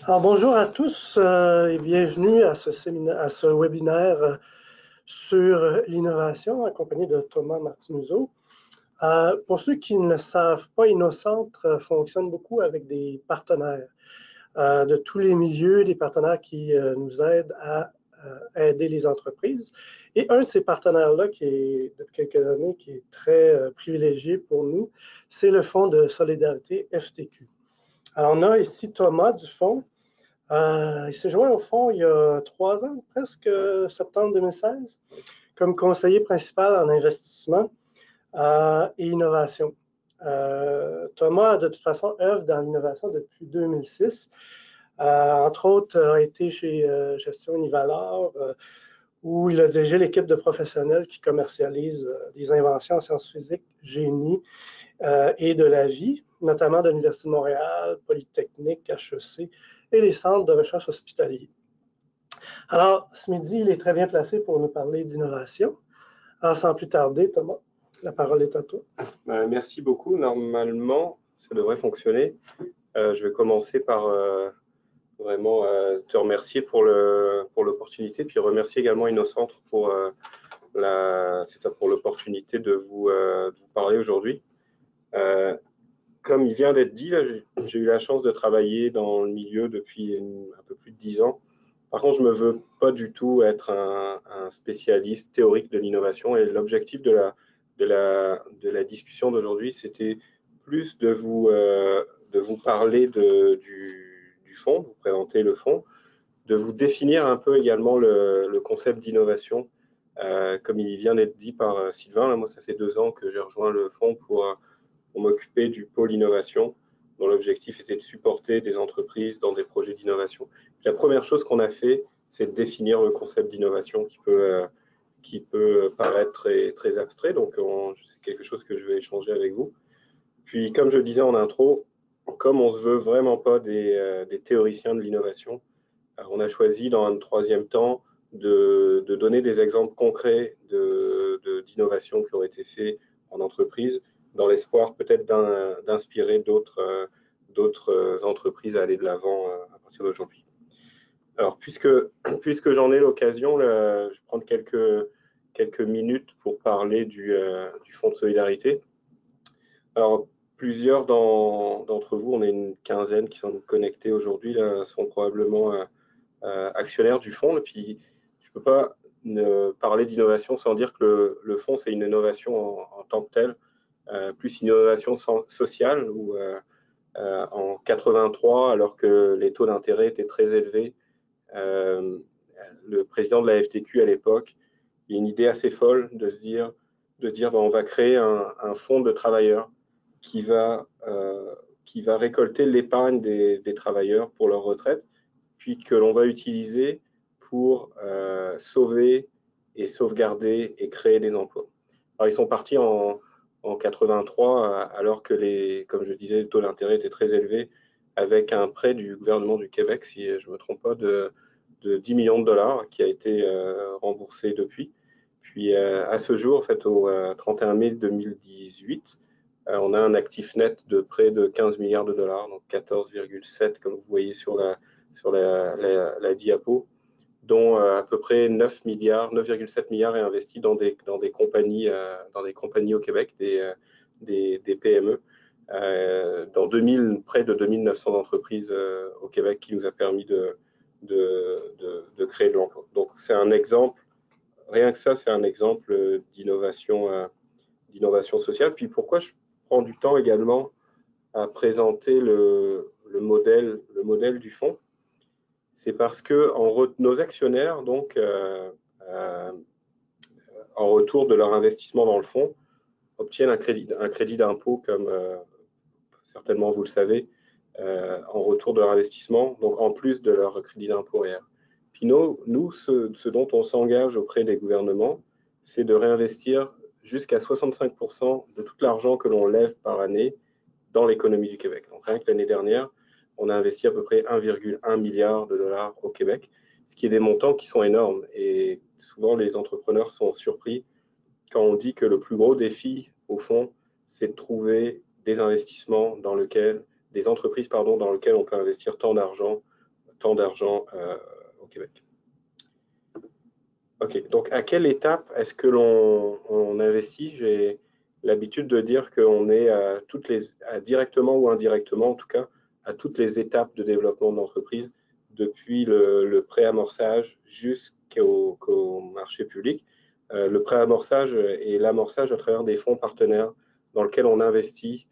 Alors, bonjour à tous et bienvenue à ce séminaire, à ce webinaire sur l'innovation accompagné de Thomas Martinuzzo. Pour ceux qui ne le savent pas, InnoCentre fonctionne beaucoup avec des partenaires de tous les milieux, des partenaires qui nous aident à aider les entreprises. Et un de ces partenaires-là, qui est depuis quelques années, qui est très privilégié pour nous, c'est le Fonds de solidarité FTQ. Alors, on a ici Thomas du Fonds. Il s'est joint au fonds il y a 3 ans, presque septembre 2016, comme conseiller principal en investissement et innovation. Thomas, de toute façon, œuvre dans l'innovation depuis 2006. Entre autres, a été chez Gestion Univalor, où il a dirigé l'équipe de professionnels qui commercialisent des inventions en sciences physiques, génie et de la vie, notamment de l'Université de Montréal, Polytechnique, HEC et les centres de recherche hospitaliers. Alors, ce midi, il est très bien placé pour nous parler d'innovation. Alors, sans plus tarder, Thomas, la parole est à toi. Merci beaucoup. Normalement, ça devrait fonctionner. Je vais commencer par vraiment te remercier pour l'opportunité, puis remercier également InnoCentre pour l'opportunité de vous parler aujourd'hui. Comme il vient d'être dit, j'ai eu la chance de travailler dans le milieu depuis un peu plus de 10 ans. Par contre, je ne me veux pas du tout être un spécialiste théorique de l'innovation, et l'objectif de la discussion d'aujourd'hui, c'était plus de vous parler du fonds, de vous présenter le fonds, de vous définir un peu également le concept d'innovation, comme il vient d'être dit par Sylvain. Là, moi, ça fait 2 ans que j'ai rejoint le fonds pour m'occuper du pôle innovation, dont l'objectif était de supporter des entreprises dans des projets d'innovation. La première chose qu'on a fait, c'est de définir le concept d'innovation qui peut paraître très, très abstrait. Donc, c'est quelque chose que je vais échanger avec vous. Puis, comme je le disais en intro, comme on ne se veut vraiment pas des théoriciens de l'innovation, on a choisi dans un troisième temps de donner des exemples concrets d'innovation qui ont été faits en entreprise, dans l'espoir peut-être d'inspirer d'autres entreprises à aller de l'avant à partir d'aujourd'hui. Alors, puisque j'en ai l'occasion, je vais prendre quelques minutes pour parler du Fonds de solidarité. Alors, plusieurs d'entre vous, on est une quinzaine qui sont connectés aujourd'hui, sont probablement actionnaires du fonds. Et puis, je ne peux pas parler d'innovation sans dire que le fonds, c'est une innovation en tant que telle, plus une innovation sociale, où en 83, alors que les taux d'intérêt étaient très élevés, le président de la FTQ à l'époque, il y a une idée assez folle de dire on va créer un fonds de travailleurs qui va récolter l'épargne des travailleurs pour leur retraite, puis que l'on va utiliser pour sauver et sauvegarder et créer des emplois. Alors, ils sont partis en 83, alors que, comme je disais, le taux d'intérêt était très élevé, avec un prêt du gouvernement du Québec, si je ne me trompe pas, de 10 millions de dollars qui a été remboursé depuis. Puis à ce jour, en fait, au 31 mai 2018, on a un actif net de près de 15 milliards de dollars, donc 14,7 comme vous voyez sur la diapo, dont à peu près 9,7 milliards est investi dans des compagnies au Québec, des PME, dans près de 2900 entreprises au Québec, qui nous a permis de créer de l'emploi. Donc c'est un exemple, rien que ça, c'est un exemple d'innovation sociale. Puis pourquoi je prends du temps également à présenter le modèle du fonds, c'est parce que nos actionnaires, donc, en retour de leur investissement dans le fonds, obtiennent un crédit d'impôt, comme certainement vous le savez, en retour de leur investissement, donc en plus de leur crédit d'impôt réel. Puis nous, ce dont on s'engage auprès des gouvernements, c'est de réinvestir jusqu'à 65% de tout l'argent que l'on lève par année dans l'économie du Québec. Donc rien que l'année dernière, on a investi à peu près 1,1 milliard de dollars au Québec, ce qui est des montants qui sont énormes. Et souvent, les entrepreneurs sont surpris quand on dit que le plus gros défi, au fond, c'est de trouver des entreprises dans lesquelles on peut investir tant d'argent tant d'argent au Québec. Ok, donc à quelle étape est-ce que l'on investit? J'ai l'habitude de dire qu'on est directement ou indirectement, en tout cas, à toutes les étapes de développement de l'entreprise, depuis le pré-amorçage jusqu'au marché public. Le pré-amorçage et l'amorçage à travers des fonds partenaires dans lesquels on investit,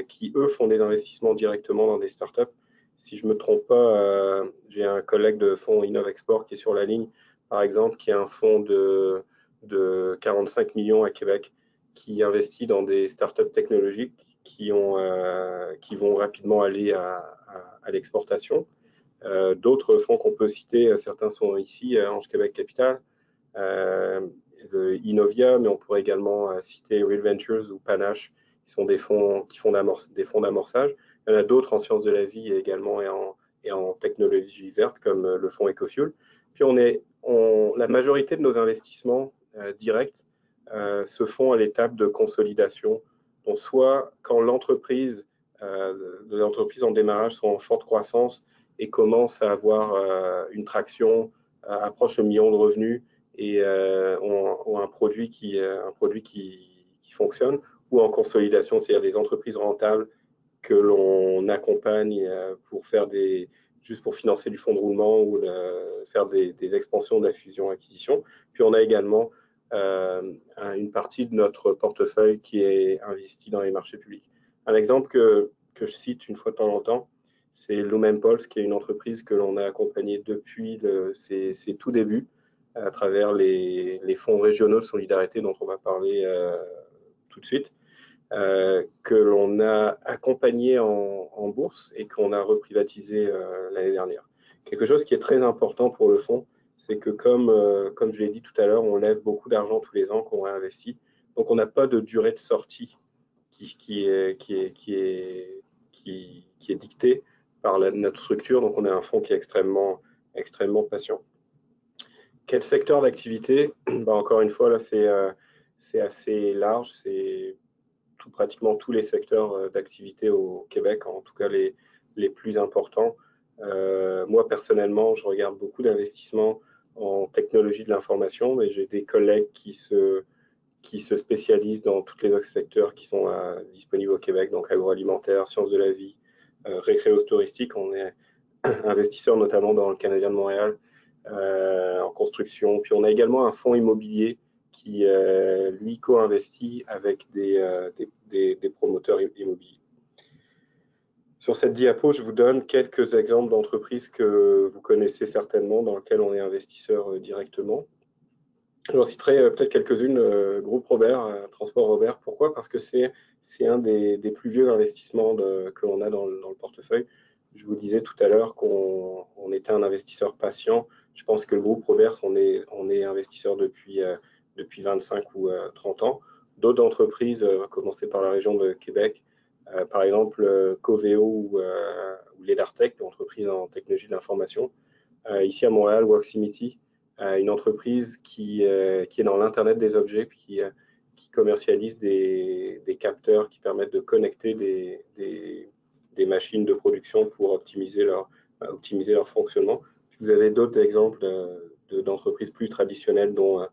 qui eux font des investissements directement dans des startups. Si je ne me trompe pas, j'ai un collègue de fonds InnovExport qui est sur la ligne, par exemple, qui est un fonds de 45 millions à Québec, qui investit dans des startups technologiques qui vont rapidement aller à l'exportation. D'autres fonds qu'on peut citer, certains sont ici, Ange Québec Capital, Innovia, mais on pourrait également citer Real Ventures ou Panache, qui sont des fonds d'amorçage. Il y en a d'autres en sciences de la vie également et en technologie verte, comme le fonds EcoFuel. Puis la majorité de nos investissements directs se font à l'étape de consolidation. Donc soit quand l'entreprise en démarrage sont en forte croissance et commence à avoir une traction, approche le million de revenus et ont un produit qui fonctionne, ou en consolidation, c'est-à-dire des entreprises rentables que l'on accompagne juste pour financer du fonds de roulement ou faire des expansions de la fusion-acquisition. Puis on a également une partie de notre portefeuille qui est investie dans les marchés publics. Un exemple que je cite une fois de temps en temps, c'est Lumenpulse, qui est une entreprise que l'on a accompagnée depuis ses tout débuts à travers les fonds régionaux de solidarité dont on va parler tout de suite. Que l'on a accompagné en bourse et qu'on a reprivatisé l'année dernière. Quelque chose qui est très important pour le fonds, c'est que comme je l'ai dit tout à l'heure, on lève beaucoup d'argent tous les ans qu'on réinvestit. Donc on n'a pas de durée de sortie qui est dictée par notre structure. Donc on a un fonds qui est extrêmement patient. Quel secteur d'activité? Encore une fois, là, c'est assez large. C'est pratiquement tous les secteurs d'activité au Québec, en tout cas les plus importants. Moi, personnellement, je regarde beaucoup d'investissements en technologie de l'information, mais j'ai des collègues qui se spécialisent dans tous les autres secteurs qui sont disponibles au Québec, donc agroalimentaire, sciences de la vie, récréos touristique. On est investisseur notamment dans le Canadien de Montréal, en construction. Puis on a également un fonds immobilier qui, lui, co-investit avec des promoteurs immobiliers. Sur cette diapo, je vous donne quelques exemples d'entreprises que vous connaissez certainement, dans lesquelles on est investisseur directement. J'en citerai peut-être quelques-unes. Groupe Robert, Transport Robert. Pourquoi? Parce que c'est un des plus vieux investissements que l'on a dans le portefeuille. Je vous disais tout à l'heure qu'on était un investisseur patient. Je pense que le groupe Robert, on est investisseur depuis 25 ou 30 ans. D'autres entreprises, à commencer par la région de Québec, par exemple Coveo ou l'Edartech, entreprise en technologie de l'information. Ici à Montréal, Worksimity, une entreprise qui est dans l'Internet des objets, puis qui commercialise des capteurs qui permettent de connecter des machines de production pour optimiser leur fonctionnement. Vous avez d'autres exemples d'entreprises plus traditionnelles, dont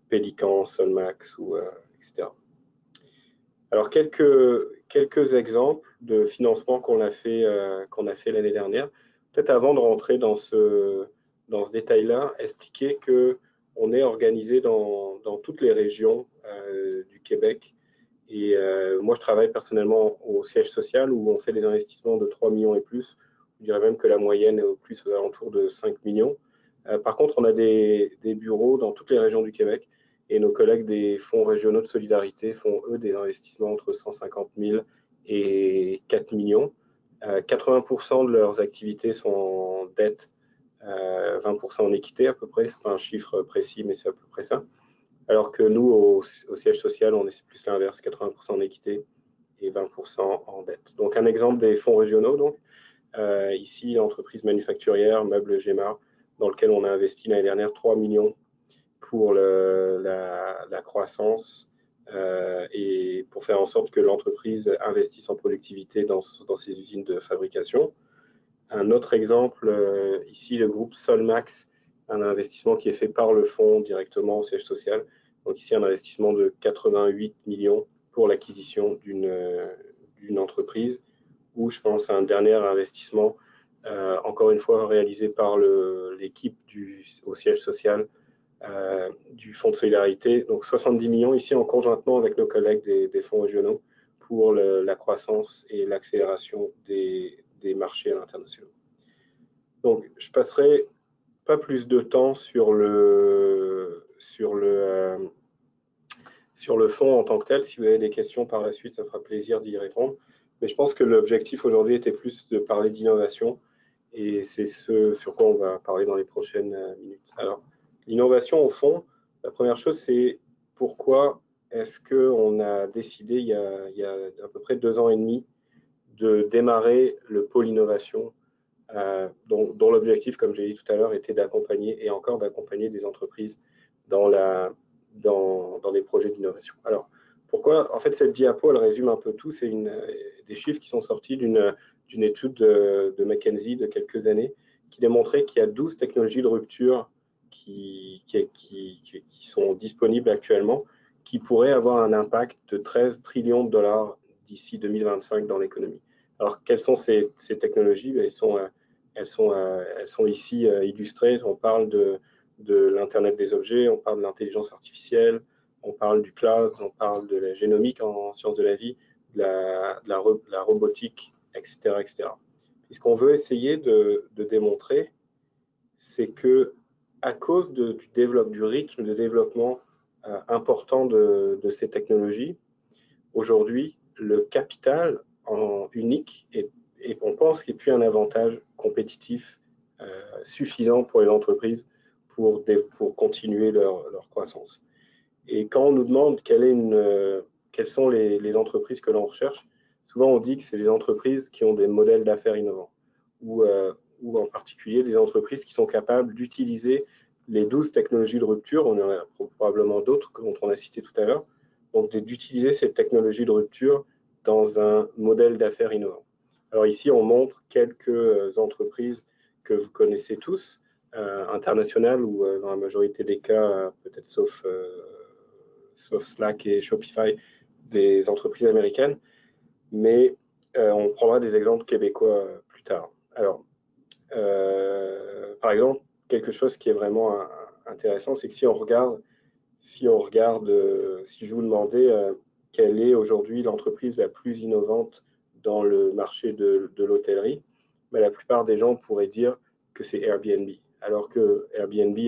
Pélican, Solmax, etc. Alors, quelques exemples de financement qu'on a fait l'année dernière. Peut-être avant de rentrer dans ce détail-là, expliquer qu'on est organisé dans toutes les régions du Québec. Et moi, je travaille personnellement au siège social où on fait des investissements de 3 millions et plus. Je dirais même que la moyenne est au plus aux alentours de 5 millions. Par contre, on a des bureaux dans toutes les régions du Québec et nos collègues des fonds régionaux de solidarité font, eux, des investissements entre 150 000 et 4 millions. 80% de leurs activités sont en dette, 20% en équité à peu près. Ce n'est pas un chiffre précis, mais c'est à peu près ça. Alors que nous, au siège social, c'est plus l'inverse, 80% en équité et 20% en dette. Donc, un exemple des fonds régionaux, donc. Ici, l'entreprise manufacturière Meubles Gémar, dans lequel on a investi l'année dernière 3 millions pour la croissance et pour faire en sorte que l'entreprise investisse en productivité dans ses usines de fabrication. Un autre exemple, ici, le groupe Solmax, un investissement qui est fait par le fonds directement au siège social. Donc ici, un investissement de 88 millions pour l'acquisition d'une entreprise, ou je pense à un dernier investissement, encore une fois réalisé par l'équipe au siège social du Fonds de solidarité. Donc 70 millions ici en conjointement avec nos collègues des fonds régionaux pour la croissance et l'accélération des marchés à l'international. Donc je passerai pas plus de temps sur le fond en tant que tel. Si vous avez des questions par la suite, ça fera plaisir d'y répondre. Mais je pense que l'objectif aujourd'hui était plus de parler d'innovation et c'est ce sur quoi on va parler dans les prochaines minutes. Alors, l'innovation au fond, la première chose, c'est pourquoi est-ce qu'on a décidé il y a à peu près 2 ans et demi de démarrer le pôle innovation dont l'objectif, comme j'ai dit tout à l'heure, était d'accompagner et encore d'accompagner des entreprises dans des projets d'innovation. Alors, pourquoi? En fait, cette diapo, elle résume un peu tout. C'est des chiffres qui sont sortis d'une étude de McKinsey de quelques années qui démontrait qu'il y a 12 technologies de rupture qui sont disponibles actuellement, qui pourraient avoir un impact de 13 trillions de dollars d'ici 2025 dans l'économie. Alors, quelles sont ces technologies? Elles sont ici illustrées. On parle de l'Internet des objets, on parle de l'intelligence artificielle, on parle du cloud, on parle de la génomique en sciences de la vie, de la robotique, etc., etc. Et ce qu'on veut essayer de démontrer, c'est que à cause du rythme de développement important de ces technologies, aujourd'hui, le capital unique et on pense qu'il n'y a plus un avantage compétitif suffisant pour les entreprises pour continuer leur croissance. Et quand on nous demande quelles sont les entreprises que l'on recherche, souvent on dit que c'est des entreprises qui ont des modèles d'affaires innovants ou en particulier des entreprises qui sont capables d'utiliser les 12 technologies de rupture, on en a probablement d'autres dont on a cité tout à l'heure, donc d'utiliser ces technologies de rupture dans un modèle d'affaires innovant. Alors ici, on montre quelques entreprises que vous connaissez tous, internationales ou dans la majorité des cas, peut-être sauf Slack et Shopify, des entreprises américaines, mais on prendra des exemples québécois plus tard. Alors, par exemple, quelque chose qui est vraiment intéressant, c'est que si je vous demandais quelle est aujourd'hui l'entreprise la plus innovante dans le marché de l'hôtellerie, mais la plupart des gens pourraient dire que c'est Airbnb, alors que Airbnb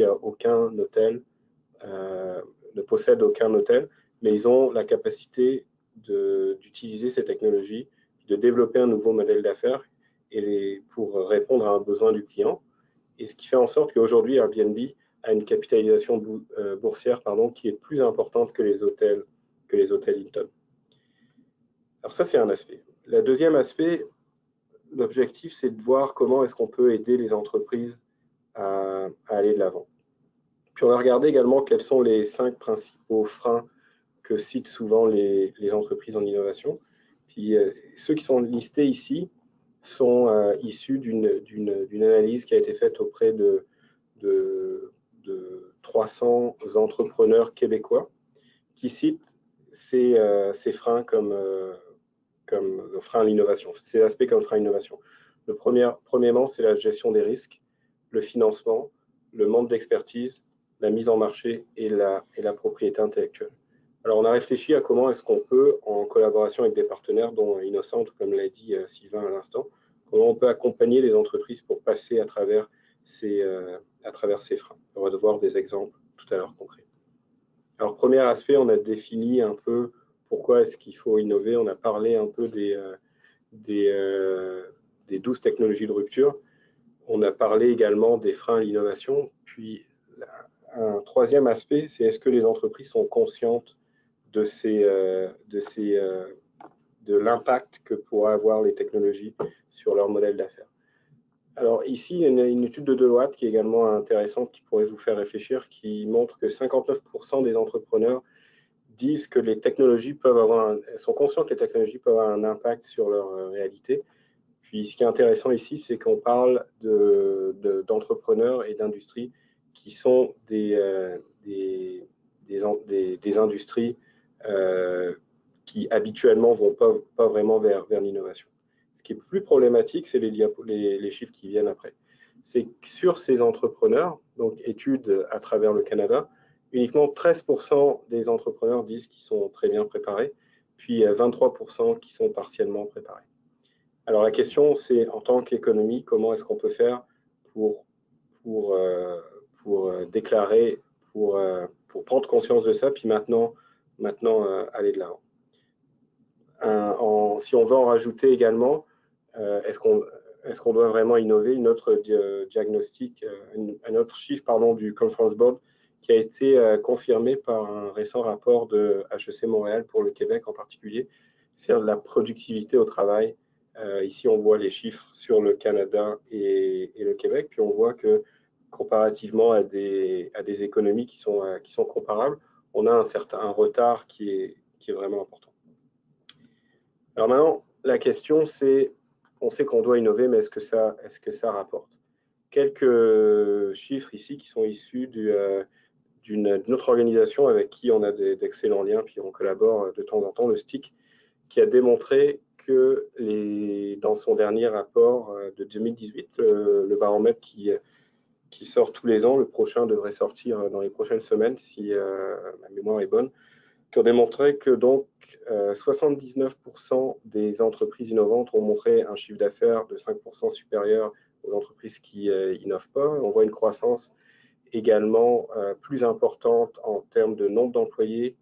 ne possède aucun hôtel, mais ils ont la capacité d'utiliser ces technologies, de développer un nouveau modèle d'affaires pour répondre à un besoin du client. Et ce qui fait en sorte qu'aujourd'hui, Airbnb a une capitalisation boursière qui est plus importante que les hôtels Hilton. Alors ça, c'est un aspect. Le deuxième aspect, l'objectif, c'est de voir comment est-ce qu'on peut aider les entreprises à aller de l'avant. Puis on va regarder également quels sont les 5 principaux freins que citent souvent les entreprises en innovation. Puis ceux qui sont listés ici sont issus d'une analyse qui a été faite auprès de 300 entrepreneurs québécois qui citent ces freins comme freins à l'innovation, ces aspects comme freins à l'innovation. Premièrement, c'est la gestion des risques, le financement, le manque d'expertise, la mise en marché et la propriété intellectuelle. Alors, on a réfléchi à comment est-ce qu'on peut, en collaboration avec des partenaires, dont Innocent, comme l'a dit Sylvain à l'instant, comment on peut accompagner les entreprises pour passer à travers ces freins. On va devoir des exemples tout à l'heure concrets. Alors, premier aspect, on a défini un peu pourquoi est-ce qu'il faut innover. On a parlé un peu des 12 technologies de rupture. On a parlé également des freins à l'innovation. Puis, un troisième aspect, c'est est-ce que les entreprises sont conscientes de l'impact que pourraient avoir les technologies sur leur modèle d'affaires. Alors ici, il y a une étude de Deloitte qui est également intéressante, qui pourrait vous faire réfléchir, qui montre que 59% des entrepreneurs disent que les technologies sont conscients que les technologies peuvent avoir un impact sur leur réalité. Puis puis, ce qui est intéressant ici, c'est qu'on parle d'entrepreneurs et d'industries qui sont des industries qui habituellement ne vont pas vraiment vers l'innovation. Ce qui est plus problématique, c'est les chiffres qui viennent après. C'est que sur ces entrepreneurs, donc études à travers le Canada, uniquement 13% des entrepreneurs disent qu'ils sont très bien préparés, puis 23% qui sont partiellement préparés. Alors la question, c'est en tant qu'économie, comment est-ce qu'on peut faire pour déclarer, pour prendre conscience de ça, puis maintenant aller de l'avant. Si on veut en rajouter également, est-ce qu'on doit vraiment innover? Une autre diagnostic, un autre chiffre du Conference Board qui a été confirmé par un récent rapport de HEC Montréal pour le Québec en particulier, c'est la productivité au travail. Ici, on voit les chiffres sur le Canada et le Québec, puis on voit que comparativement à des économies qui sont comparables, on a un retard qui est vraiment important. Alors maintenant, la question, c'est, on sait qu'on doit innover, mais est-ce que ça rapporte? Quelques chiffres ici qui sont issus d'une autre organisation avec qui on a d'excellents liens, puis on collabore de temps en temps, le STIC, qui a démontré que dans son dernier rapport de 2018, le baromètre qui sort tous les ans, le prochain devrait sortir dans les prochaines semaines, si ma mémoire est bonne, qui ont démontré que donc 79% des entreprises innovantes ont montré un chiffre d'affaires de 5% supérieur aux entreprises qui innovent pas. On voit une croissance également plus importante en termes de nombre d'employés,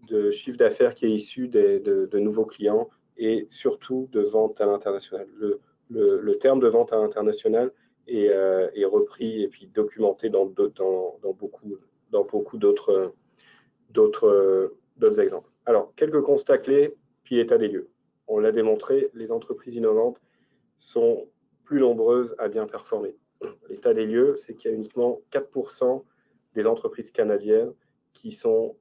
de chiffre d'affaires qui est issu de nouveaux clients et surtout de vente à l'international. Le terme de vente à l'international est repris et puis documenté dans beaucoup d'autres exemples. Alors, quelques constats clés, puis état des lieux. On l'a démontré, les entreprises innovantes sont plus nombreuses à bien performer. L'état des lieux, c'est qu'il y a uniquement 4% des entreprises canadiennes qui sont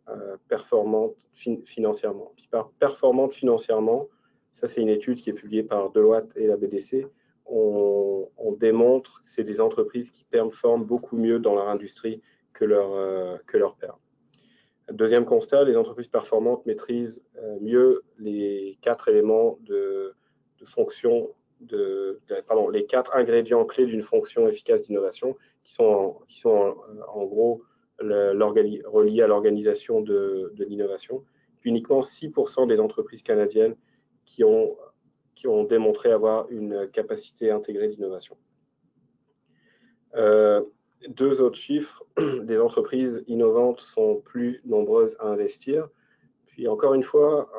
performantes financièrement. Puis par performantes financièrement, ça c'est une étude qui est publiée par Deloitte et la BDC, on démontre que c'est des entreprises qui performent beaucoup mieux dans leur industrie que leurs pairs. Deuxième constat, les entreprises performantes maîtrisent mieux les 4 éléments de fonction, les 4 ingrédients clés d'une fonction efficace d'innovation qui sont en gros reliés à l'organisation de l'innovation. Uniquement 6% des entreprises canadiennes qui ont démontré avoir une capacité intégrée d'innovation. 2 autres chiffres, les entreprises innovantes sont plus nombreuses à investir. Puis encore une fois,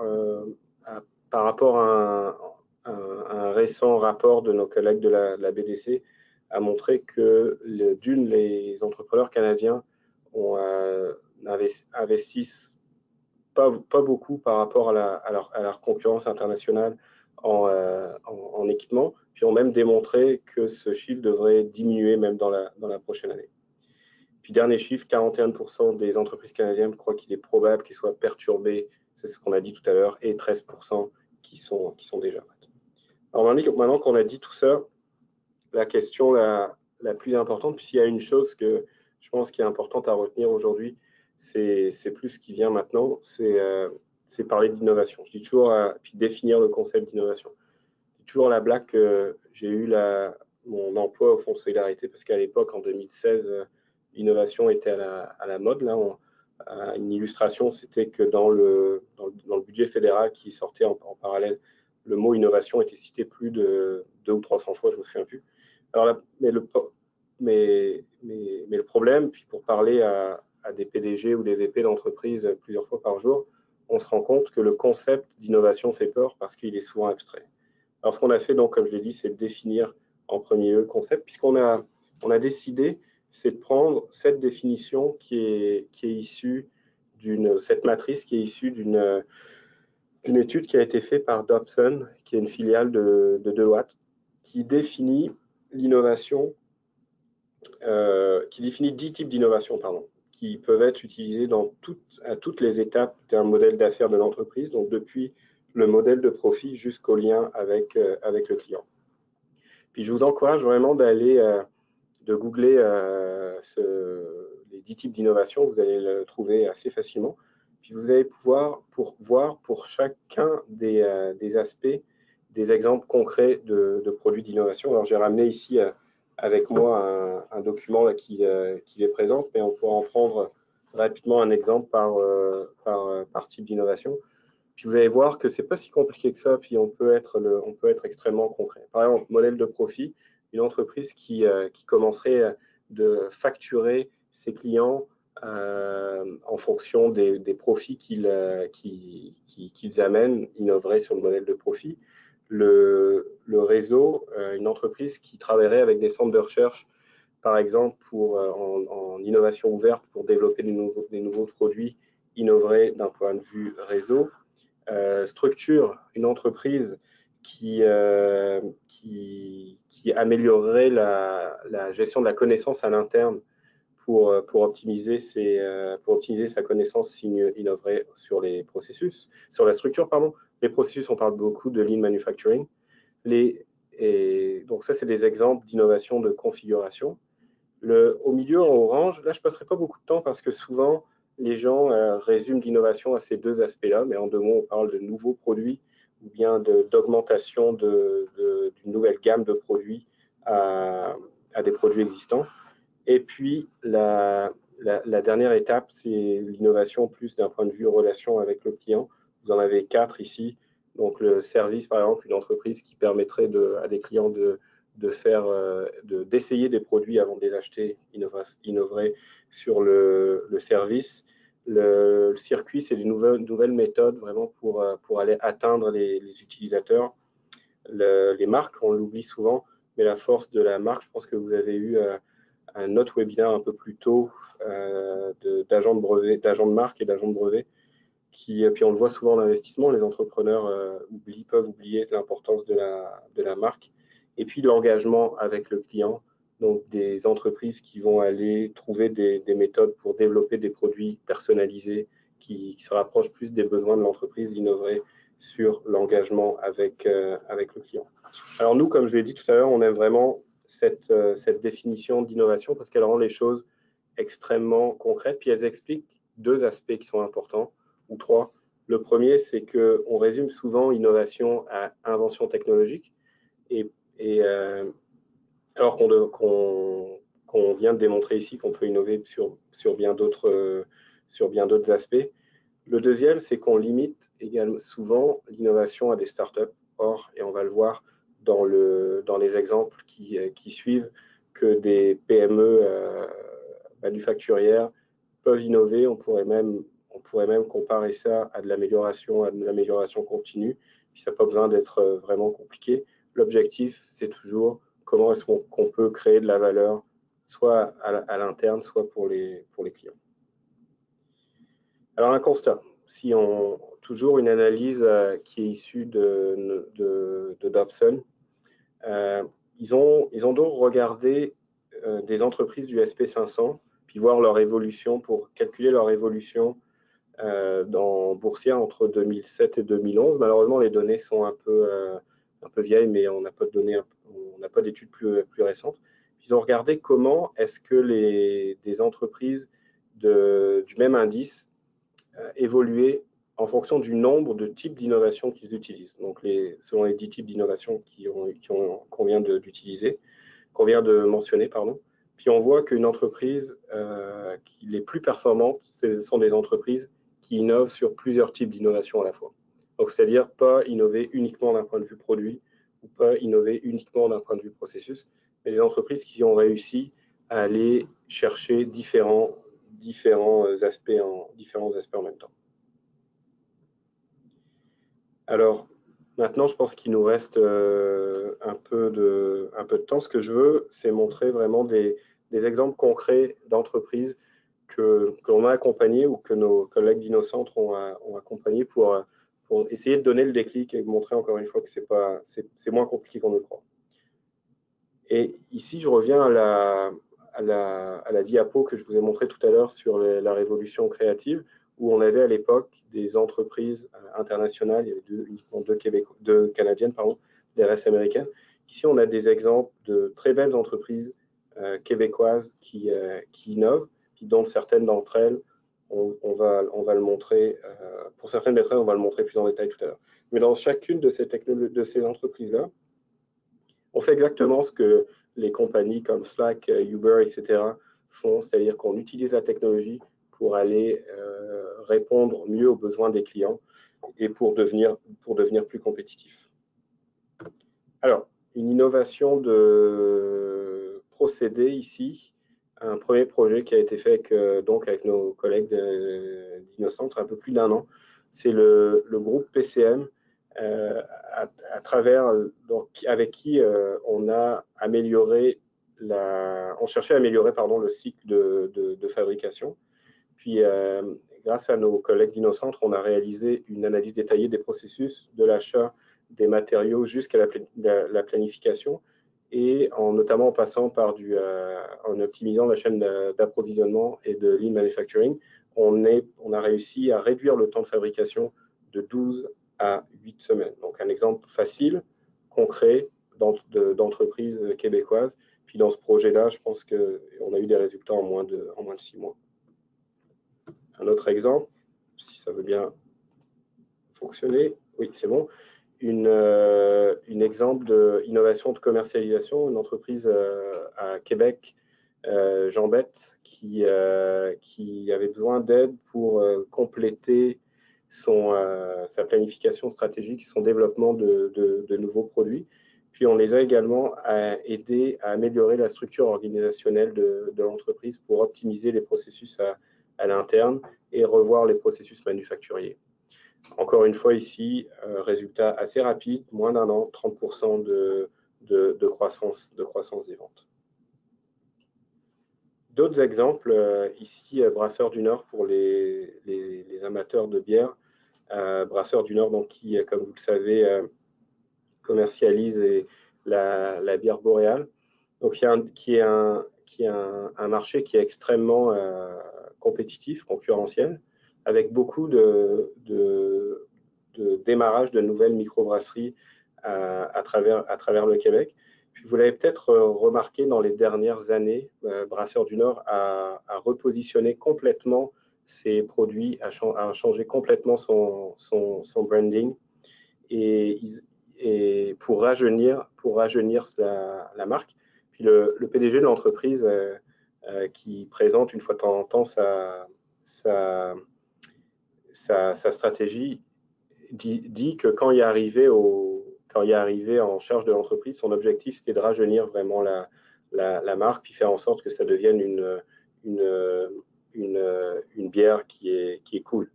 par rapport à un récent rapport de nos collègues de la BDC, a montré que les entrepreneurs canadiens investissent pas beaucoup par rapport à leur concurrence internationale en équipement, puis ont même démontré que ce chiffre devrait diminuer même dans la prochaine année. Puis dernier chiffre, 41% des entreprises canadiennes croient qu'il est probable qu'ils soient perturbés, c'est ce qu'on a dit tout à l'heure, et 13% qui sont déjà prêtes. Alors maintenant qu'on a dit tout ça, la question la plus importante, puis s'il y a une chose que je pense qui est importante à retenir aujourd'hui, c'est plus ce qui vient maintenant, c'est parler d'innovation. Je dis toujours, puis définir le concept d'innovation. Je dis toujours la blague que j'ai eu mon emploi au Fonds de solidarité, parce qu'à l'époque, en 2016, l'innovation était à la mode. Là, une illustration, c'était que dans le budget fédéral qui sortait en parallèle, le mot innovation était cité plus de 200 ou 300 fois, je ne me souviens plus. Alors là, mais le problème, puis pour parler à des PDG ou des VP d'entreprise plusieurs fois par jour, on se rend compte que le concept d'innovation fait peur parce qu'il est souvent abstrait. Alors ce qu'on a fait, donc, comme je l'ai dit, c'est de définir en premier lieu le concept, puisqu'on a décidé, c'est de prendre cette définition qui est issue cette matrice qui est issue d'une étude qui a été faite par Dobson, qui est une filiale de Deloitte, qui définit l'innovation, qui définit 10 types d'innovation, qui peuvent être utilisés à toutes les étapes d'un modèle d'affaires de l'entreprise, donc depuis le modèle de profit jusqu'au lien avec le client. Puis je vous encourage vraiment d'aller de googler les 10 types d'innovation, vous allez le trouver assez facilement. Puis vous allez pouvoir voir pour chacun des aspects, des exemples concrets de produits d'innovation. Alors j'ai ramené ici avec moi un document là, qui les présente, mais on pourra en prendre rapidement un exemple par type d'innovation. Puis vous allez voir que ce n'est pas si compliqué que ça, puis on peut être extrêmement concret. Par exemple, modèle de profit, une entreprise qui commencerait de facturer ses clients en fonction des profits qu'ils amènent, innoverait sur le modèle de profit. Le réseau, une entreprise qui travaillerait avec des centres de recherche, par exemple, en innovation ouverte pour développer des nouveaux produits, innoverait d'un point de vue réseau. Structure, une entreprise qui améliorerait la gestion de la connaissance à l'interne pour optimiser sa connaissance, innoverait sur les processus, sur la structure, pardon. Les processus, on parle beaucoup de lean manufacturing. Donc ça, c'est des exemples d'innovation de configuration. Au milieu, en orange, là, je ne passerai pas beaucoup de temps parce que souvent, les gens résument l'innovation à ces deux aspects-là, mais en deux mots, on parle de nouveaux produits ou bien d'augmentation d'une nouvelle gamme de produits à des produits existants. Et puis, la dernière étape, c'est l'innovation plus d'un point de vue relation avec le client. Vous en avez 4 ici. Donc, le service, par exemple, une entreprise qui permettrait à des clients d'essayer des produits avant de les acheter, innoverait sur le service. Le circuit, c'est des nouvelles méthodes vraiment pour aller atteindre les utilisateurs. Les marques, on l'oublie souvent, mais la force de la marque, je pense que vous avez eu un autre webinaire un peu plus tôt d'agents de marque et d'agents de brevet. Puis on le voit souvent en investissement, les entrepreneurs peuvent oublier l'importance de la marque. Et puis l'engagement avec le client, donc des entreprises qui vont aller trouver des méthodes pour développer des produits personnalisés qui se rapprochent plus des besoins de l'entreprise, innover sur l'engagement avec le client. Alors nous, comme je l'ai dit tout à l'heure, on aime vraiment cette définition d'innovation parce qu'elle rend les choses extrêmement concrètes, puis elles expliquent deux aspects qui sont importants, ou trois. Le premier, c'est qu'on résume souvent innovation à invention technologique, alors qu'on vient de démontrer ici qu'on peut innover sur bien d'autres aspects. Le deuxième, c'est qu'on limite également souvent l'innovation à des startups. Or, et on va le voir dans les exemples qui suivent, que des PME manufacturières peuvent innover. On pourrait même comparer ça à de l'amélioration continue. Puis ça n'a pas besoin d'être vraiment compliqué. L'objectif, c'est toujours comment est-ce qu'on peut créer de la valeur, soit à l'interne, soit pour les clients. Alors, un constat. Toujours une analyse qui est issue de Dobson. Ils ont donc regardé des entreprises du SP500, puis voir leur évolution, pour calculer leur évolution boursière entre 2007 et 2011. Malheureusement, les données sont un peu vieilles, mais on n'a pas d'études plus récentes. Ils ont regardé comment est-ce que des entreprises du même indice évoluer en fonction du nombre de types d'innovation qu'ils utilisent. Donc, selon les 10 types d'innovation qu'on vient de mentionner, pardon. Puis on voit qu'une entreprise les plus performantes, ce sont des entreprises qui innovent sur plusieurs types d'innovation à la fois. Donc, c'est-à-dire pas innover uniquement d'un point de vue produit ou pas innover uniquement d'un point de vue processus, mais des entreprises qui ont réussi à aller chercher différents aspects en même temps. Alors, maintenant, je pense qu'il nous reste un peu de temps. Ce que je veux, c'est montrer vraiment des exemples concrets d'entreprises que l'on a accompagnées ou que nos collègues d'InnoCentre ont accompagnées pour essayer de donner le déclic et montrer encore une fois que c'est moins compliqué qu'on ne le croit. Et ici, je reviens à la diapo que je vous ai montrée tout à l'heure sur la révolution créative, où on avait à l'époque des entreprises internationales, il y avait uniquement deux Canadiennes, des RS américaines, Ici, on a des exemples de très belles entreprises québécoises qui innovent, puis dont certaines d'entre elles, on va le montrer, pour certaines d'entre elles, on va le montrer plus en détail tout à l'heure. Mais dans chacune de ces entreprises-là, on fait exactement ce que les compagnies comme Slack, Uber, etc. font, c'est-à-dire qu'on utilise la technologie pour aller répondre mieux aux besoins des clients et pour devenir plus compétitif. Alors, une innovation de procédé ici, un premier projet qui a été fait avec nos collègues d'Innocentre, un peu plus d'1 an. C'est le groupe PCM, avec qui on a amélioré on cherchait à améliorer le cycle de fabrication. Puis, grâce à nos collègues d'Innocentre, on a réalisé une analyse détaillée des processus de l'achat des matériaux jusqu'à la planification, et notamment en passant par en optimisant la chaîne d'approvisionnement et de lean manufacturing, on a réussi à réduire le temps de fabrication de 12 à 8 semaines. Donc, un exemple facile, concret, d'entreprise québécoise. Puis, dans ce projet-là, je pense qu'on a eu des résultats en moins de 6 mois. Un autre exemple, si ça veut bien fonctionner. Oui, c'est bon. Un exemple d'innovation de commercialisation, une entreprise à Québec, Jean-Bête, qui avait besoin d'aide pour compléter sa planification stratégique et son développement de nouveaux produits. Puis on les a également aidés à améliorer la structure organisationnelle de l'entreprise pour optimiser les processus à l'interne et revoir les processus manufacturiers. Encore une fois ici, résultat assez rapide, moins d'1 an, 30% de croissance des ventes. D'autres exemples, ici, Brasseurs du Nord pour les amateurs de bière. Brasseurs du Nord, donc, qui, comme vous le savez, commercialise la bière boréale, donc qui est un marché qui est extrêmement compétitif, concurrentiel, avec beaucoup de démarrage de nouvelles microbrasseries à travers le Québec. Puis vous l'avez peut-être remarqué dans les dernières années, Brasseurs du Nord a repositionné complètement ses produits, a changé complètement son branding et pour rajeunir la marque. Puis le PDG de l'entreprise qui présente une fois de temps en temps sa stratégie dit que quand il est arrivé en charge de l'entreprise, son objectif c'était de rajeunir vraiment la marque, puis faire en sorte que ça devienne une bière qui est cool.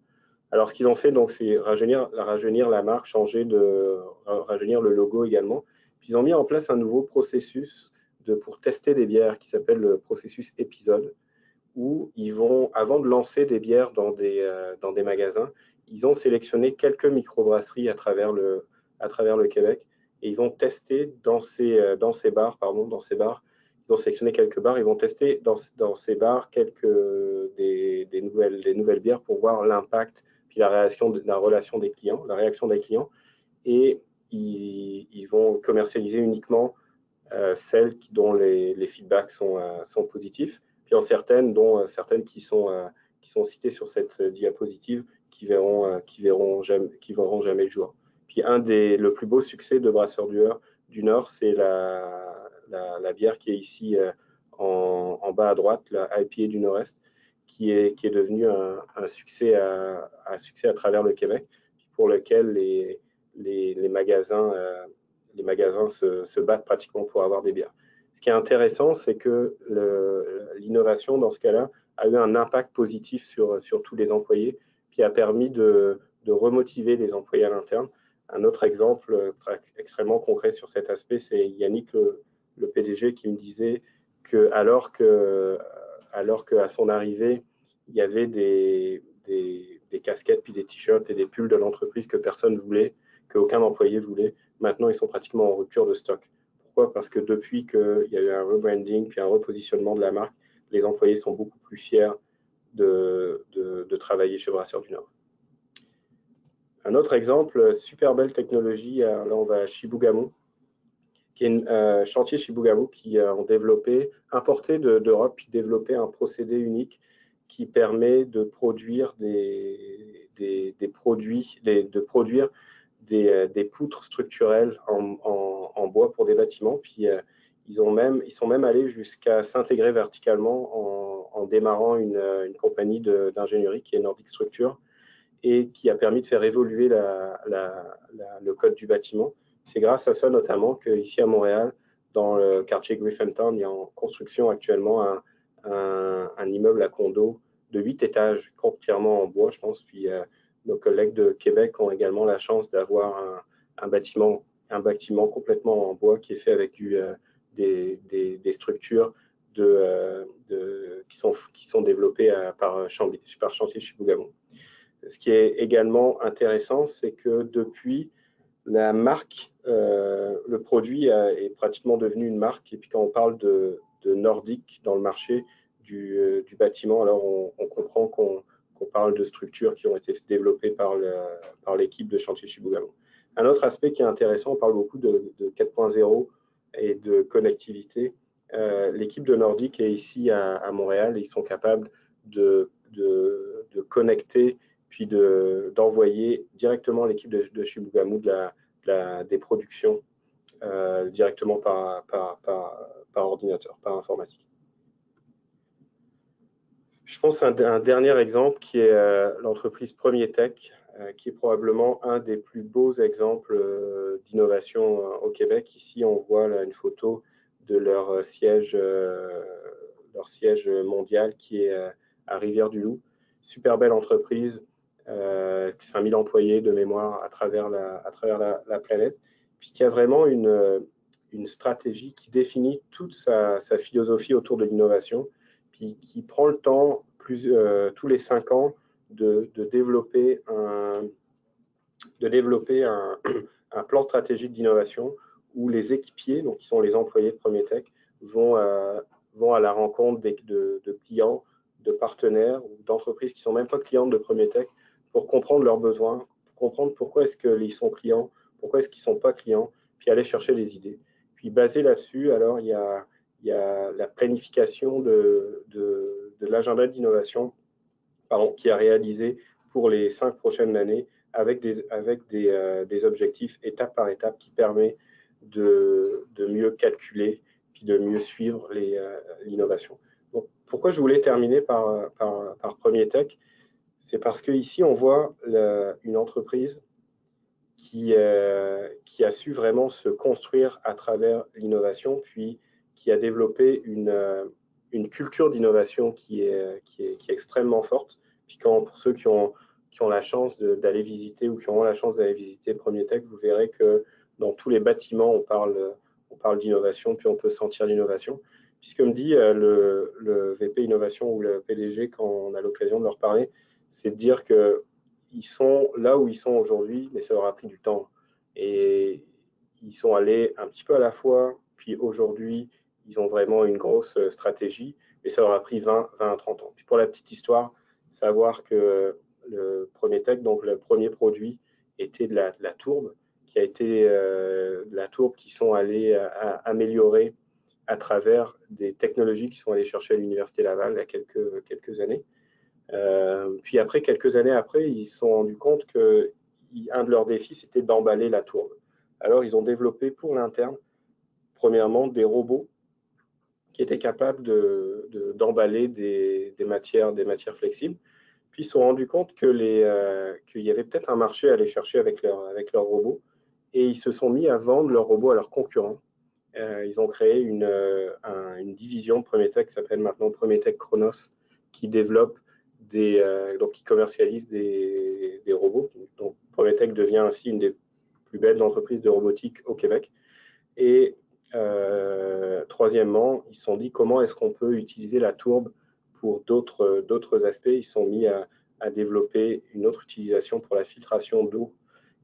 Alors, ce qu'ils ont fait, donc, c'est rajeunir la marque, rajeunir le logo également. Puis, ils ont mis en place un nouveau processus pour tester des bières qui s'appelle le processus épisode, où ils vont, avant de lancer des bières dans des magasins, ils ont sélectionné quelques microbrasseries à travers le Québec, et ils vont tester dans ces bars, ils ont sélectionné quelques bars, ils vont tester dans ces bars des nouvelles bières pour voir l'impact puis la réaction des clients, et ils vont commercialiser uniquement celles dont les feedbacks sont positifs, puis certaines qui sont citées sur cette diapositive qui verront jamais le jour. Puis le plus beau succès de Brasseurs du Nord, c'est la bière qui est ici en bas à droite, la IPA du Nord-Est, qui est devenu un succès à travers le Québec, pour lequel les magasins se battent pratiquement pour avoir des bières. Ce qui est intéressant, c'est que l'innovation, dans ce cas-là, a eu un impact positif sur tous les employés, puis a permis de remotiver les employés à l'interne. Un autre exemple extrêmement concret sur cet aspect, c'est Yannick, le PDG, qui me disait que alors qu'à son arrivée, il y avait des casquettes, puis des t-shirts et des pulls de l'entreprise que personne voulait, qu'aucun employé voulait, maintenant ils sont pratiquement en rupture de stock. Pourquoi? Parce que depuis qu'il y a eu un rebranding, puis un repositionnement de la marque, les employés sont beaucoup plus fiers de travailler chez Brasseurs du Nord. Un autre exemple, super belle technologie, là on va à Chibougamau. qui est un chantier Chibougamau qui ont développé, importé d'Europe, puis développé un procédé unique qui permet de produire des poutres structurelles en bois pour des bâtiments. Puis ils sont même allés jusqu'à s'intégrer verticalement en démarrant une compagnie d'ingénierie qui est Nordic Structure et qui a permis de faire évoluer le code du bâtiment. C'est grâce à ça notamment qu'ici à Montréal, dans le quartier Griffintown, il y a en construction actuellement un immeuble à condo de 8 étages, entièrement en bois, je pense. Puis nos collègues de Québec ont également la chance d'avoir un bâtiment complètement en bois qui est fait avec des structures qui sont développées par Chantier Chibougamau. Ce qui est également intéressant, c'est que depuis, la marque, le produit est pratiquement devenu une marque. Et puis quand on parle de nordique dans le marché du bâtiment, alors on comprend qu'on parle de structures qui ont été développées par l'équipe de Chantier Chibougamau. Un autre aspect qui est intéressant, on parle beaucoup de 4.0 et de connectivité. L'équipe de Nordic est ici à Montréal et ils sont capables de connecter puis d'envoyer directement l'équipe de Chibougamau des productions directement par ordinateur, par informatique. Je pense un dernier exemple qui est l'entreprise Premier Tech, qui est probablement un des plus beaux exemples d'innovation au Québec. Ici, on voit là, une photo de leur siège mondial qui est à Rivière-du-Loup. Super belle entreprise, 5000 employés de mémoire à travers la planète, puis qui a vraiment une stratégie qui définit toute sa philosophie autour de l'innovation, puis qui prend le temps tous les 5 ans de développer un plan stratégique d'innovation où les équipiers, donc qui sont les employés de Premier Tech, vont à la rencontre de clients, de partenaires ou d'entreprises qui ne sont même pas clientes de Premier Tech pour comprendre leurs besoins, pour comprendre pourquoi est-ce qu'ils sont clients, pourquoi est-ce qu'ils ne sont pas clients, puis aller chercher les idées. Puis basé là-dessus, alors il y a la planification de l'agenda d'innovation qui est réalisé pour les 5 prochaines années avec des objectifs étape par étape qui permet de mieux calculer puis de mieux suivre l'innovation. Donc, pourquoi je voulais terminer par Premier Tech? C'est parce qu'ici, on voit une entreprise qui a su vraiment se construire à travers l'innovation, puis qui a développé une culture d'innovation qui est extrêmement forte. Puis pour ceux qui ont la chance d'aller visiter ou qui auront la chance d'aller visiter Premier Tech, vous verrez que dans tous les bâtiments, on parle d'innovation, puis on peut sentir l'innovation. Puis ce que me dit le VP Innovation ou le PDG quand on a l'occasion de leur parler, c'est de dire qu'ils sont là où ils sont aujourd'hui, mais ça leur a pris du temps. Et ils sont allés un petit peu à la fois, puis aujourd'hui, ils ont vraiment une grosse stratégie, mais ça leur a pris 20 à 30 ans. Puis pour la petite histoire, savoir que le Premier Tech, donc le premier produit, était de la tourbe, qui a été la tourbe qui sont allés améliorer à travers des technologies qui sont allées chercher à l'Université Laval il y a quelques années. Puis après, quelques années après, ils se sont rendus compte qu'un de leurs défis, c'était d'emballer la tourbe. Alors, ils ont développé pour l'interne, premièrement, des robots qui étaient capables d'emballer des matières flexibles. Puis, ils se sont rendus compte qu'il y avait peut-être un marché à aller chercher avec leurs robots. Et ils se sont mis à vendre leurs robots à leurs concurrents. Ils ont créé une division de Premier Tech qui s'appelle maintenant Premier Tech Chronos, qui développe donc qui commercialise des robots. Donc, Premier Tech devient ainsi une des plus belles entreprises de robotique au Québec. Et troisièmement, ils se sont dit comment est-ce qu'on peut utiliser la tourbe pour d'autres aspects. Ils se sont mis à développer une autre utilisation pour la filtration d'eau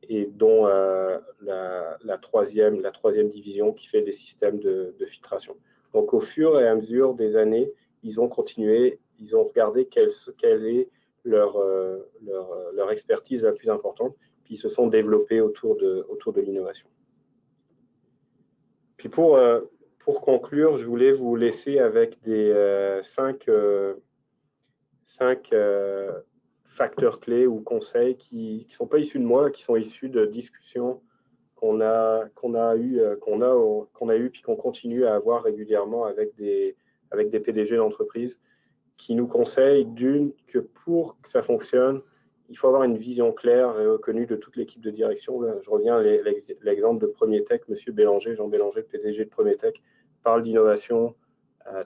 et dont la troisième division qui fait des systèmes de filtration. Donc, au fur et à mesure des années, ils ont continué, ils ont regardé quelle est leur expertise la plus importante, puis ils se sont développés autour de l'innovation. Puis Puis pour conclure, je voulais vous laisser avec des cinq facteurs clés ou conseils qui ne sont pas issus de moi, qui sont issus de discussions qu'on a eu puis qu'on continue à avoir régulièrement avec des PDG d'entreprise qui nous conseillent que pour que ça fonctionne, il faut avoir une vision claire et reconnue de toute l'équipe de direction. Là, je reviens à l'exemple de Premier-Tech, M. Bélanger, Jean Bélanger, le PDG de Premier-Tech, parle d'innovation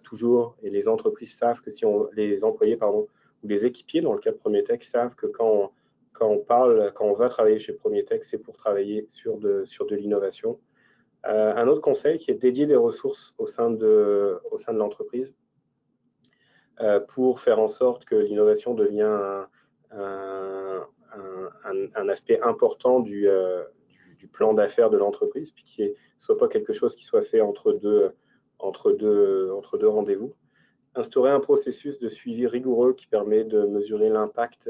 toujours, et les entreprises savent que les employés, ou les équipiers dans le cas de Premier-Tech savent que quand on va travailler chez Premier-Tech, c'est pour travailler sur de l'innovation. Un autre conseil qui est dédié des ressources au sein de l'entreprise pour faire en sorte que l'innovation devienne un aspect important du plan d'affaires de l'entreprise, puis qu'il ne soit pas quelque chose qui soit fait entre deux rendez-vous. Instaurer un processus de suivi rigoureux qui permet de mesurer l'impact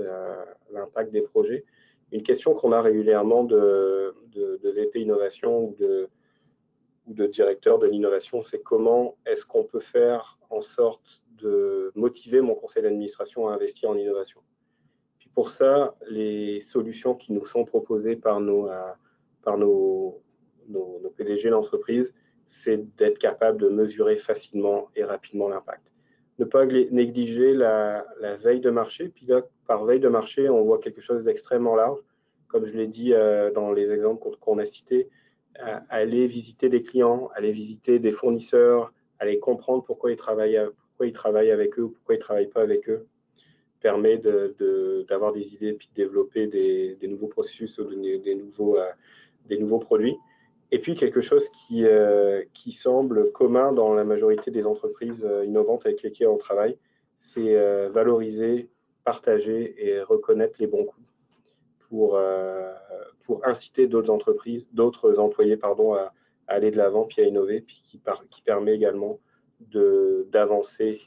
des projets. Une question qu'on a régulièrement de VP Innovation ou de directeur de l'innovation, c'est comment est-ce qu'on peut faire en sorte de motiver mon conseil d'administration à investir en innovation. Puis pour ça, les solutions qui nous sont proposées par nos PDG d'entreprise, c'est d'être capable de mesurer facilement et rapidement l'impact. Ne pas négliger la veille de marché. Puis là, par veille de marché, on voit quelque chose d'extrêmement large. Comme je l'ai dit dans les exemples qu'on a cités, aller visiter des clients, aller visiter des fournisseurs, aller comprendre pourquoi ils travaillent avec eux ou pourquoi ils ne travaillent pas avec eux, permet d'avoir des idées puis de développer des nouveaux processus ou des nouveaux produits. Et puis, quelque chose qui semble commun dans la majorité des entreprises innovantes avec lesquelles on travaille, c'est valoriser, partager et reconnaître les bons coups pour inciter d'autres employés à aller de l'avant puis à innover, puis qui permet également d'avancer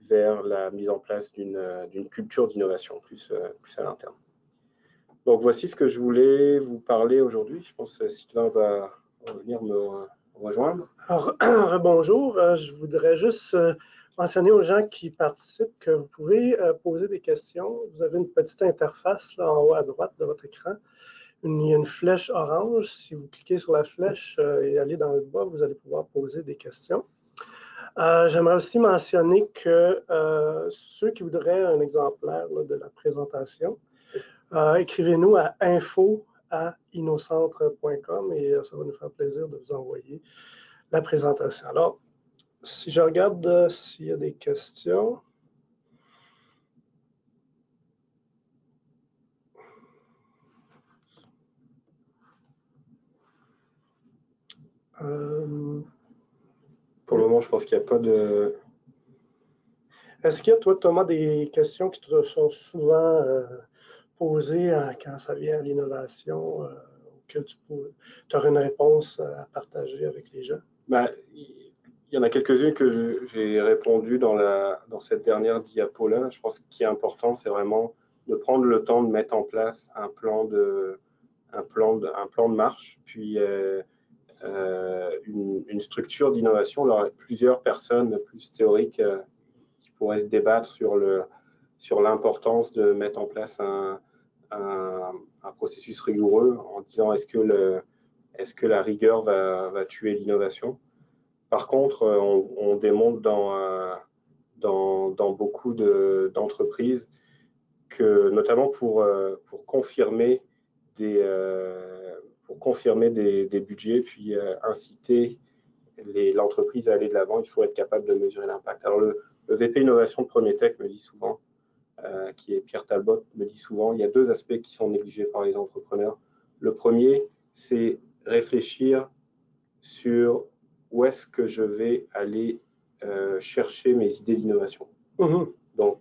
vers la mise en place d'une culture d'innovation plus à l'interne. Donc, voici ce que je voulais vous parler aujourd'hui. Je pense que Sylvain va venir me rejoindre. Alors, bonjour. Je voudrais juste mentionner aux gens qui participent que vous pouvez poser des questions. Vous avez une petite interface là, en haut à droite de votre écran. Il y a une flèche orange. Si vous cliquez sur la flèche et allez dans le bas, vous allez pouvoir poser des questions. J'aimerais aussi mentionner que ceux qui voudraient un exemplaire là, de la présentation, écrivez-nous à info@innocentre.com et ça va nous faire plaisir de vous envoyer la présentation. Alors, si je regarde s'il y a des questions. Pour le moment, je pense qu'il n'y a pas de... Est-ce qu'il y a, toi, Thomas, des questions qui te sont souvent posées quand ça vient à l'innovation, auxquelles tu aurais une réponse à partager avec les gens? Il y en a quelques-unes que j'ai répondu dans cette dernière diapo-là. Je pense que ce qui est important, c'est vraiment de prendre le temps de mettre en place un plan de marche, puis une structure d'innovation. Alors, il y a plusieurs personnes plus théoriques qui pourraient se débattre sur l'importance de mettre en place un processus rigoureux en disant est-ce que la rigueur va tuer l'innovation. Par contre, on démontre dans beaucoup d'entreprises que, notamment pour confirmer des budgets, puis inciter l'entreprise à aller de l'avant, il faut être capable de mesurer l'impact. Alors, le VP Innovation de Premier-Tech me dit souvent, qui est Pierre Talbot, me dit souvent, il y a deux aspects qui sont négligés par les entrepreneurs. Le premier, c'est réfléchir sur où est-ce que je vais aller chercher mes idées d'innovation. Donc,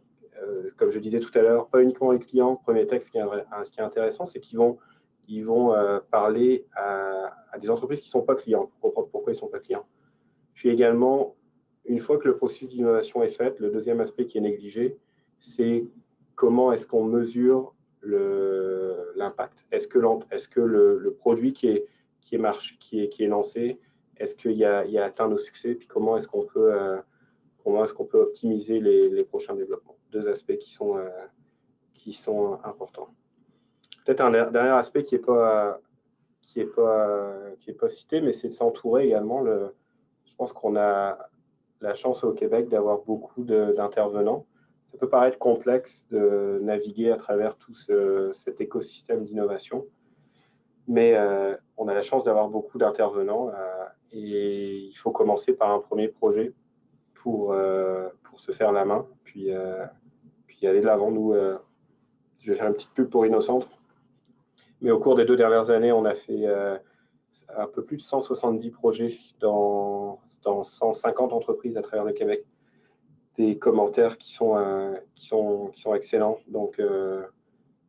comme je disais tout à l'heure, pas uniquement les clients. Premier-Tech, ce qui est intéressant, c'est qu'ils vont parler à des entreprises qui ne sont pas clients, pour comprendre pourquoi ils ne sont pas clients. Puis également, une fois que le processus d'innovation est fait, le deuxième aspect qui est négligé, c'est comment est-ce qu'on mesure l'impact. Est-ce que le produit qui est lancé, est-ce qu'il a atteint nos succès, puis comment est-ce qu'on peut optimiser les prochains développements. Deux aspects qui sont importants. Peut-être un dernier aspect qui n'est pas cité, mais c'est de s'entourer également. Je pense qu'on a la chance au Québec d'avoir beaucoup d'intervenants. Ça peut paraître complexe de naviguer à travers tout cet écosystème d'innovation, mais on a la chance d'avoir beaucoup d'intervenants et il faut commencer par un premier projet pour se faire la main, puis aller de l'avant. Nous, je vais faire une petite pub pour InnoCentre, mais au cours des 2 dernières années, on a fait un peu plus de 170 projets dans 150 entreprises à travers le Québec. Des commentaires qui sont excellents. Donc,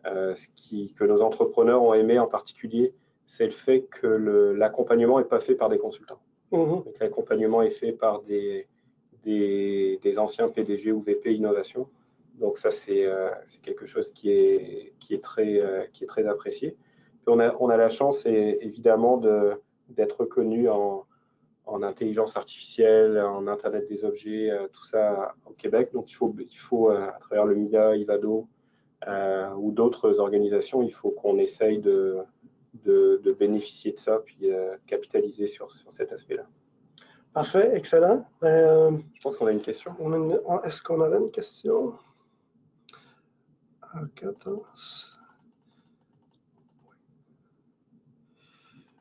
que nos entrepreneurs ont aimé en particulier, c'est le fait que l'accompagnement n'est pas fait par des consultants. L'accompagnement est fait par des anciens PDG ou VP innovation. Donc ça, c'est quelque chose qui est très apprécié. Puis on a la chance, évidemment, d'être reconnu en intelligence artificielle, en Internet des objets, tout ça au Québec. Donc il faut à travers le MIDA, IVADO ou d'autres organisations, il faut qu'on essaye de bénéficier de ça, puis capitaliser sur cet aspect-là. Parfait, excellent. Je pense qu'on a une question. Est-ce qu'on avait une question? 14.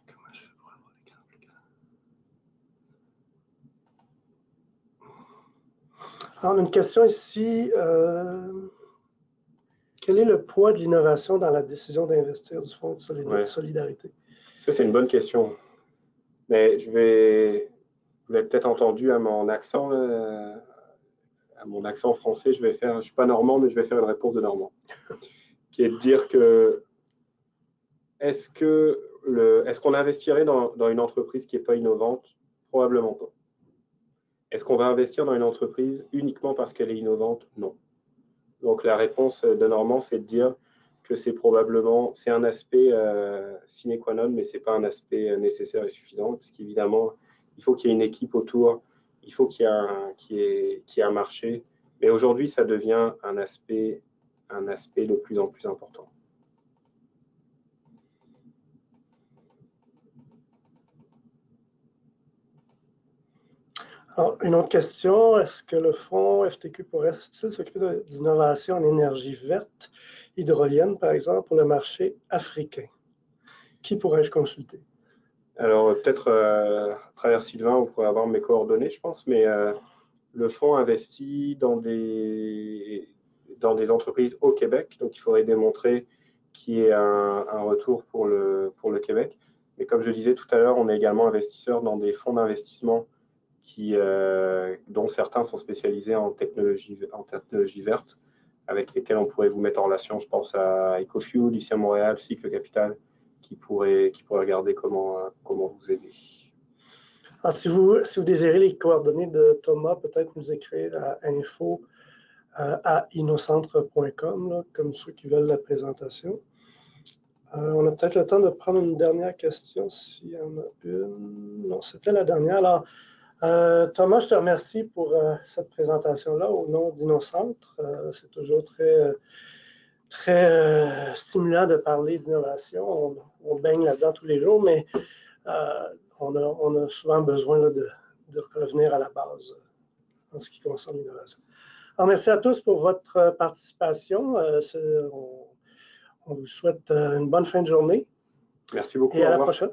Comment je fais pour avoir l'écran plus grand? Alors, on a une question ici. Quel est le poids de l'innovation dans la décision d'investir du Fonds de solidarité? Ça, c'est une bonne question. Mais vous l'avez peut-être entendu à mon accent français, je ne suis pas normand, mais je vais faire une réponse de normand, qui est de dire que est-ce qu'on investirait dans une entreprise qui n'est pas innovante? Probablement pas. Est-ce qu'on va investir dans une entreprise uniquement parce qu'elle est innovante? Non. Donc la réponse de Normand, c'est de dire que c'est un aspect sine qua non, mais ce n'est pas un aspect nécessaire et suffisant, parce qu'évidemment, il faut qu'il y ait une équipe autour, il faut qu'il y ait un marché, mais aujourd'hui, ça devient un aspect de plus en plus important. Alors, une autre question, est-ce que le fonds FTQ pourrait-il s'occuper d'innovation en énergie verte, hydrolienne par exemple, pour le marché africain? Qui pourrais-je consulter? Alors, peut-être à travers Sylvain, vous pourrez avoir mes coordonnées, je pense, mais le fonds investit dans des entreprises au Québec, donc il faudrait démontrer qu'il y ait un retour pour le Québec. Mais comme je disais tout à l'heure, on est également investisseur dans des fonds d'investissement dont certains sont spécialisés en technologie verte, avec lesquels on pourrait vous mettre en relation. Je pense à EcoFuel, ici à Montréal, Cycle Capital, qui pourrait regarder comment vous aider. Alors, si vous désirez les coordonnées de Thomas, peut-être nous écrire à info@innocentre.com, comme ceux qui veulent la présentation. On a peut-être le temps de prendre une dernière question, s'il y en a une. Non, c'était la dernière. Alors, Thomas, je te remercie pour cette présentation-là au nom d'InnoCentre. C'est toujours très stimulant de parler d'innovation. On baigne là-dedans tous les jours, mais on a souvent besoin là, de revenir à la base en ce qui concerne l'innovation. Alors, merci à tous pour votre participation. On vous souhaite une bonne fin de journée. Merci beaucoup. Et à la prochaine.